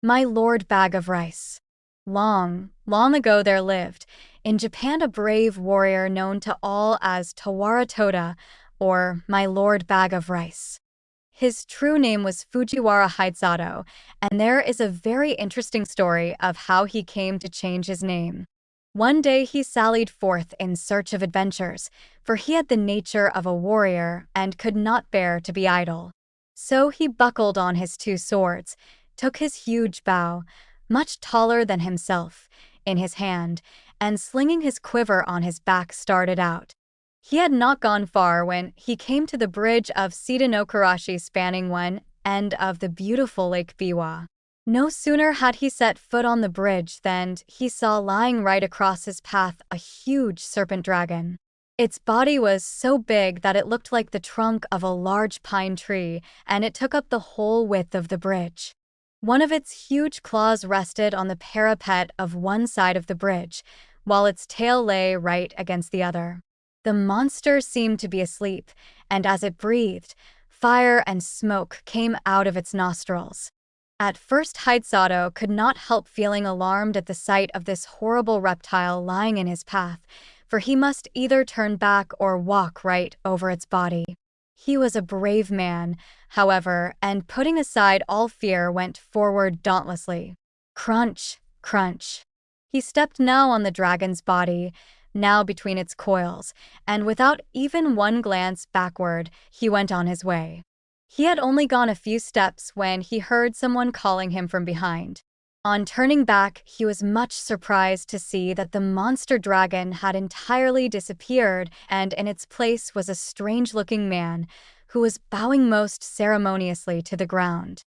My Lord Bag of Rice. Long, long ago there lived, in Japan, a brave warrior known to all as Tawara Toda, or My Lord Bag of Rice. His true name was Fujiwara Hidesato, and there is a very interesting story of how he came to change his name. One day he sallied forth in search of adventures, for he had the nature of a warrior and could not bear to be idle. So he buckled on his two swords, took his huge bow, much taller than himself, in his hand, and slinging his quiver on his back started out. He had not gone far when he came to the bridge of Sidanokarashi spanning one end of the beautiful Lake Biwa. No sooner had he set foot on the bridge than he saw lying right across his path a huge serpent dragon. Its body was so big that it looked like the trunk of a large pine tree, and it took up the whole width of the bridge. One of its huge claws rested on the parapet of one side of the bridge, while its tail lay right against the other. The monster seemed to be asleep, and as it breathed, fire and smoke came out of its nostrils. At first Hidesato could not help feeling alarmed at the sight of this horrible reptile lying in his path, for he must either turn back or walk right over its body. He was a brave man, however, and putting aside all fear went forward dauntlessly. Crunch, crunch. He stepped now on the dragon's body, now between its coils, and without even one glance backward, he went on his way. He had only gone a few steps when he heard someone calling him from behind. On turning back, he was much surprised to see that the monster dragon had entirely disappeared, and in its place was a strange-looking man who was bowing most ceremoniously to the ground.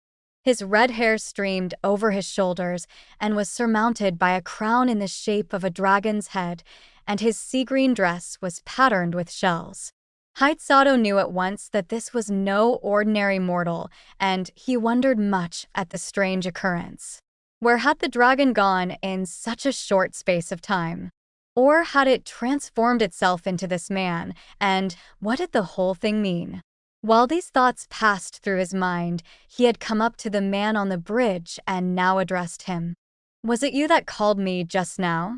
His red hair streamed over his shoulders and was surmounted by a crown in the shape of a dragon's head, and his sea-green dress was patterned with shells. Hidesato knew at once that this was no ordinary mortal, and he wondered much at the strange occurrence. Where had the dragon gone in such a short space of time? Or had it transformed itself into this man, and what did the whole thing mean? While these thoughts passed through his mind, he had come up to the man on the bridge and now addressed him. "Was it you that called me just now?"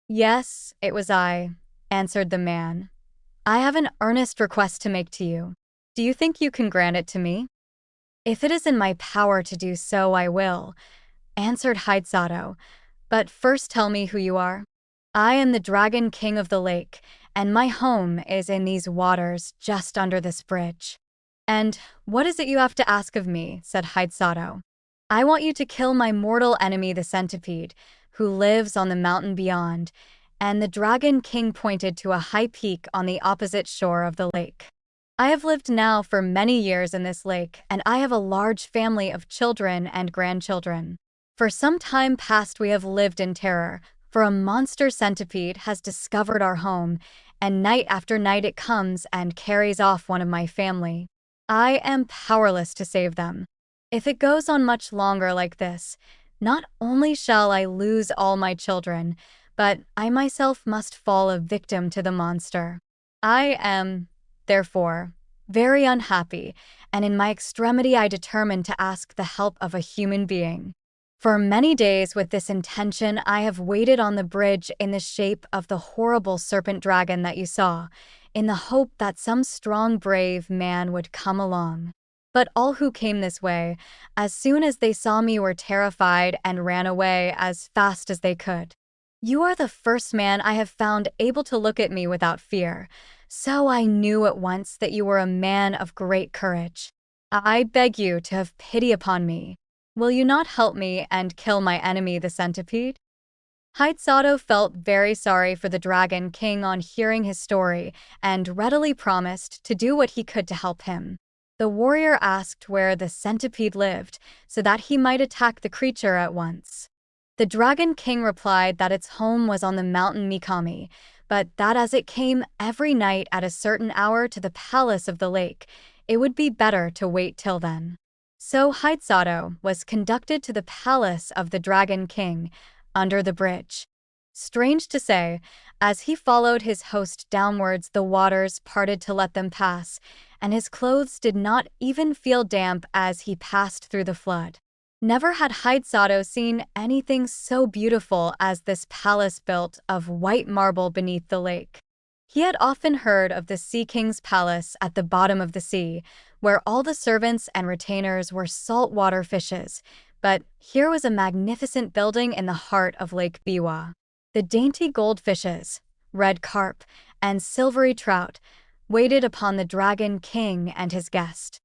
"Yes, it was I," answered the man. "I have an earnest request to make to you. Do you think you can grant it to me?" "If it is in my power to do so, I will," answered Hidesato. "But first tell me who you are." "I am the Dragon King of the lake, and my home is in these waters just under this bridge." "And what is it you have to ask of me?" said Hidesato. "I want you to kill my mortal enemy, the centipede, who lives on the mountain beyond," and the Dragon King pointed to a high peak on the opposite shore of the lake. "I have lived now for many years in this lake, and I have a large family of children and grandchildren. For some time past we have lived in terror, for a monster centipede has discovered our home, and night after night it comes and carries off one of my family. I am powerless to save them. If it goes on much longer like this, not only shall I lose all my children, but I myself must fall a victim to the monster. I am, therefore, very unhappy, and in my extremity I determined to ask the help of a human being. For many days with this intention I have waited on the bridge in the shape of the horrible serpent dragon that you saw, in the hope that some strong, brave man would come along. But all who came this way, as soon as they saw me, were terrified and ran away as fast as they could. You are the first man I have found able to look at me without fear, so I knew at once that you were a man of great courage. I beg you to have pity upon me. Will you not help me and kill my enemy, the centipede?" Hidesato felt very sorry for the Dragon King on hearing his story and readily promised to do what he could to help him. The warrior asked where the centipede lived so that he might attack the creature at once. The Dragon King replied that its home was on the mountain Mikami, but that as it came every night at a certain hour to the palace of the lake, it would be better to wait till then. So Hidesato was conducted to the palace of the Dragon King, under the bridge. Strange to say, as he followed his host downwards, the waters parted to let them pass, and his clothes did not even feel damp as he passed through the flood. Never had Hidesato seen anything so beautiful as this palace built of white marble beneath the lake. He had often heard of the Sea King's palace at the bottom of the sea, where all the servants and retainers were saltwater fishes, but here was a magnificent building in the heart of Lake Biwa. The dainty goldfishes, red carp, and silvery trout waited upon the Dragon King and his guest.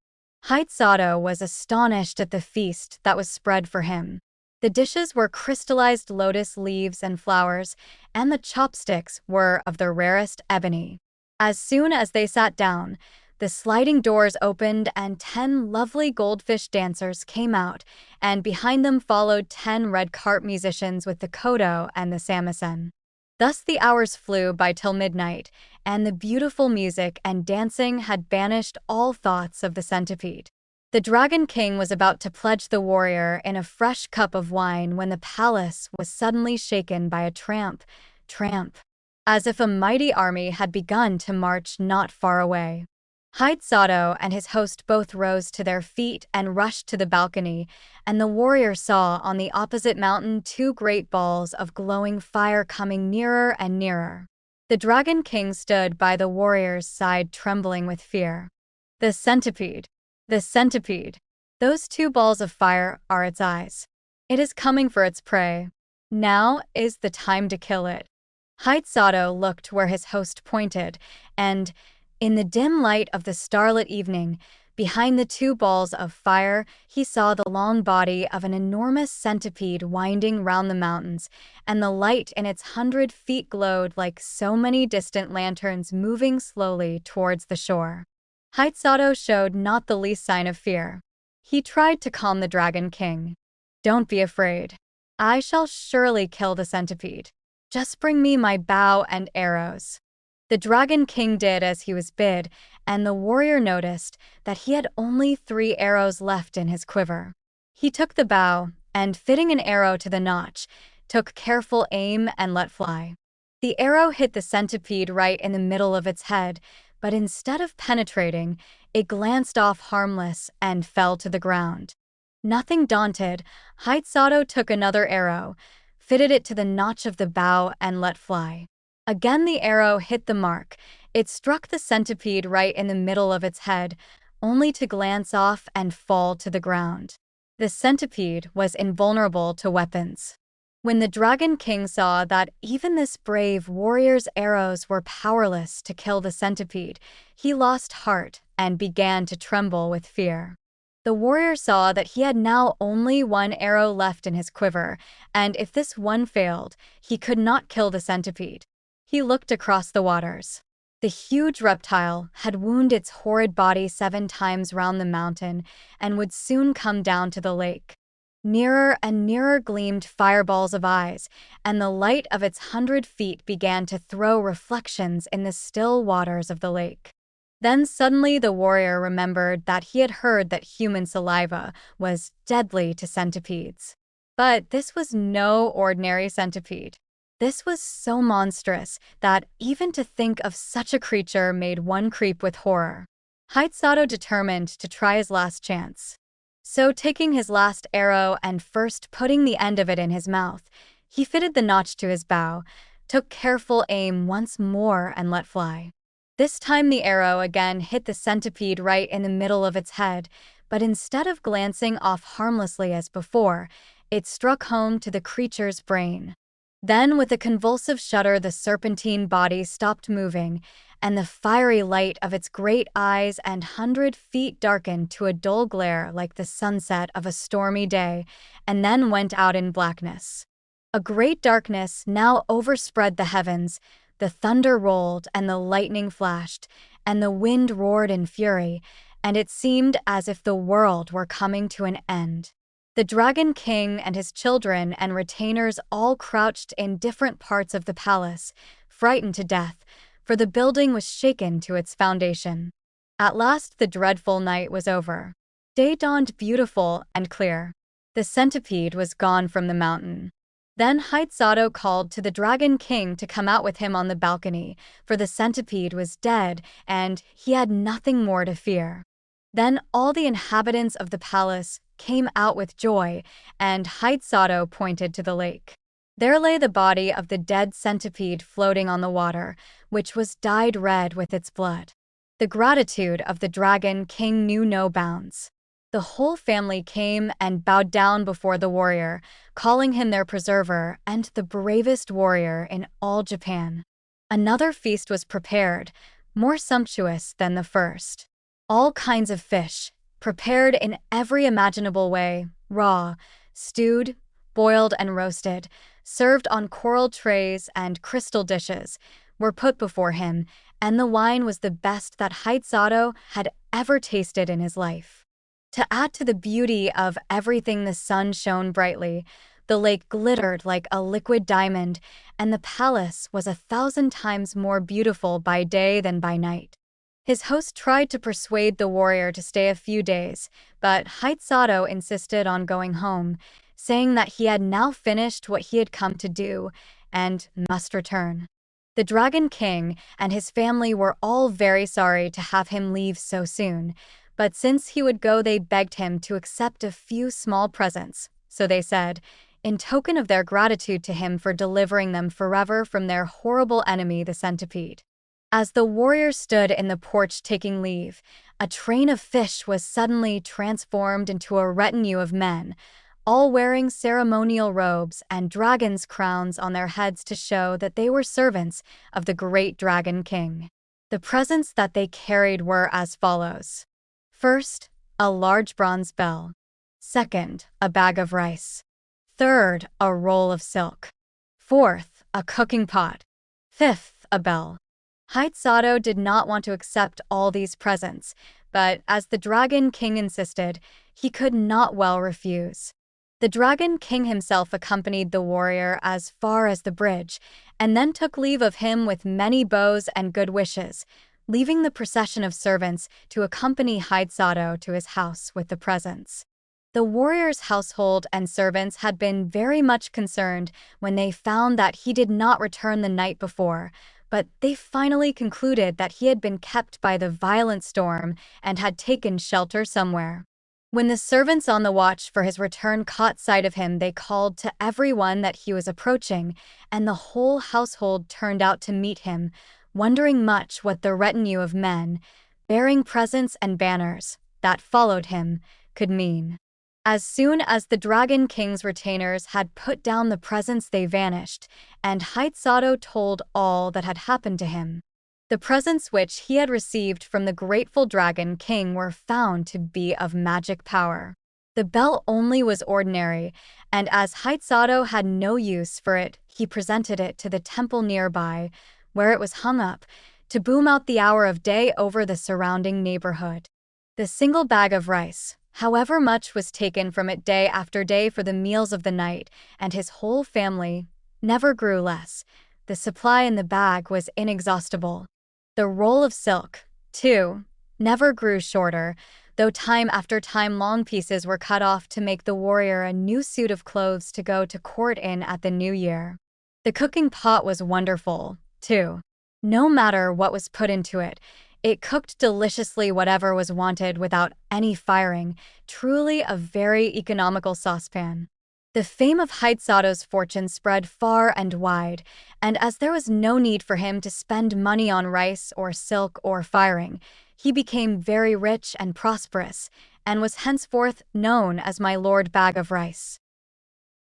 Hidesato was astonished at the feast that was spread for him. The dishes were crystallized lotus leaves and flowers, and the chopsticks were of the rarest ebony. As soon as they sat down, the sliding doors opened and 10 lovely goldfish dancers came out, and behind them followed 10 red carp musicians with the koto and the samisen. Thus the hours flew by till midnight, and the beautiful music and dancing had banished all thoughts of the centipede. The Dragon King was about to pledge the warrior in a fresh cup of wine when the palace was suddenly shaken by a tramp, as if a mighty army had begun to march not far away. Hidesato and his host both rose to their feet and rushed to the balcony, and the warrior saw on the opposite mountain 2 great balls of glowing fire coming nearer and nearer. The Dragon King stood by the warrior's side trembling with fear. The centipede! The centipede! Those 2 balls of fire are its eyes. It is coming for its prey. Now is the time to kill it. Hidesato looked where his host pointed, and in the dim light of the starlit evening, behind the 2 balls of fire, he saw the long body of an enormous centipede winding round the mountains, and the light in its 100 feet glowed like so many distant lanterns moving slowly towards the shore. Hidesato showed not the least sign of fear. He tried to calm the Dragon King. "Don't be afraid. I shall surely kill the centipede. Just bring me my bow and arrows." The Dragon King did as he was bid, and the warrior noticed that he had only 3 arrows left in his quiver. He took the bow, and fitting an arrow to the notch, took careful aim and let fly. The arrow hit the centipede right in the middle of its head, but instead of penetrating, it glanced off harmless and fell to the ground. Nothing daunted, Hidesato took another arrow, fitted it to the notch of the bow, and let fly. Again the arrow hit the mark. It struck the centipede right in the middle of its head, only to glance off and fall to the ground. The centipede was invulnerable to weapons. When the Dragon King saw that even this brave warrior's arrows were powerless to kill the centipede, he lost heart and began to tremble with fear. The warrior saw that he had now only 1 arrow left in his quiver, and if this one failed, he could not kill the centipede. He looked across the waters. The huge reptile had wound its horrid body 7 times round the mountain and would soon come down to the lake. Nearer and nearer gleamed fireballs of eyes, and the light of its 100 feet began to throw reflections in the still waters of the lake. Then suddenly the warrior remembered that he had heard that human saliva was deadly to centipedes. But this was no ordinary centipede. This was so monstrous that even to think of such a creature made one creep with horror. Hidesato determined to try his last chance. So taking his last arrow and first putting the end of it in his mouth, he fitted the notch to his bow, took careful aim once more and let fly. This time the arrow again hit the centipede right in the middle of its head, but instead of glancing off harmlessly as before, it struck home to the creature's brain. Then, with a convulsive shudder, the serpentine body stopped moving, and the fiery light of its great eyes and 100 feet darkened to a dull glare like the sunset of a stormy day, and then went out in blackness. A great darkness now overspread the heavens, the thunder rolled and the lightning flashed, and the wind roared in fury, and it seemed as if the world were coming to an end. The Dragon King and his children and retainers all crouched in different parts of the palace, frightened to death, for the building was shaken to its foundation. At last the dreadful night was over. Day dawned beautiful and clear. The centipede was gone from the mountain. Then Hidesato called to the Dragon King to come out with him on the balcony, for the centipede was dead and he had nothing more to fear. Then all the inhabitants of the palace came out with joy, and Hidesato pointed to the lake. There lay the body of the dead centipede floating on the water, which was dyed red with its blood. The gratitude of the Dragon King knew no bounds. The whole family came and bowed down before the warrior, calling him their preserver and the bravest warrior in all Japan. Another feast was prepared, more sumptuous than the first. All kinds of fish, prepared in every imaginable way, raw, stewed, boiled and roasted, served on coral trays and crystal dishes, were put before him, and the wine was the best that Hidesato had ever tasted in his life. To add to the beauty of everything, the sun shone brightly, the lake glittered like a liquid diamond, and the palace was 1,000 times more beautiful by day than by night. His host tried to persuade the warrior to stay a few days, but Hidesato insisted on going home, saying that he had now finished what he had come to do and must return. The Dragon King and his family were all very sorry to have him leave so soon, but since he would go, they begged him to accept a few small presents. So they said, in token of their gratitude to him for delivering them forever from their horrible enemy, the centipede. As the warrior stood in the porch taking leave, a train of fish was suddenly transformed into a retinue of men, all wearing ceremonial robes and dragons' crowns on their heads to show that they were servants of the great Dragon King. The presents that they carried were as follows. First, a large bronze bell. Second, a bag of rice. Third, a roll of silk. Fourth, a cooking pot. Fifth, a bell. Hidesato did not want to accept all these presents, but as the Dragon King insisted, he could not well refuse. The Dragon King himself accompanied the warrior as far as the bridge, and then took leave of him with many bows and good wishes, leaving the procession of servants to accompany Hidesato to his house with the presents. The warrior's household and servants had been very much concerned when they found that he did not return the night before, but they finally concluded that he had been kept by the violent storm and had taken shelter somewhere. When the servants on the watch for his return caught sight of him, they called to everyone that he was approaching, and the whole household turned out to meet him, wondering much what the retinue of men, bearing presents and banners, that followed him, could mean. As soon as the Dragon King's retainers had put down the presents, they vanished, and Hidesato told all that had happened to him. The presents which he had received from the grateful Dragon King were found to be of magic power. The bell only was ordinary, and as Hidesato had no use for it, he presented it to the temple nearby, where it was hung up, to boom out the hour of day over the surrounding neighborhood. The single bag of rice, however much was taken from it day after day for the meals of the night, and his whole family, never grew less. The supply in the bag was inexhaustible. The roll of silk, too, never grew shorter, though time after time long pieces were cut off to make the warrior a new suit of clothes to go to court in at the new year. The cooking pot was wonderful, too. No matter what was put into it, it cooked deliciously whatever was wanted without any firing, truly a very economical saucepan. The fame of Hidesato's fortune spread far and wide, and as there was no need for him to spend money on rice or silk or firing, he became very rich and prosperous, and was henceforth known as my Lord Bag of Rice.